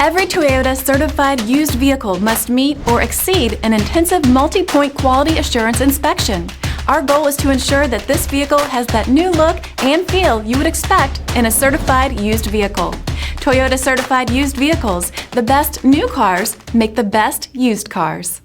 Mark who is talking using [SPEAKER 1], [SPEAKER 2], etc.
[SPEAKER 1] Every Toyota certified used vehicle must meet or exceed an intensive multi-point quality assurance inspection. Our goal is to ensure that this vehicle has that new look and feel you would expect in a certified used vehicle. Toyota certified used vehicles, the best new cars make the best used cars.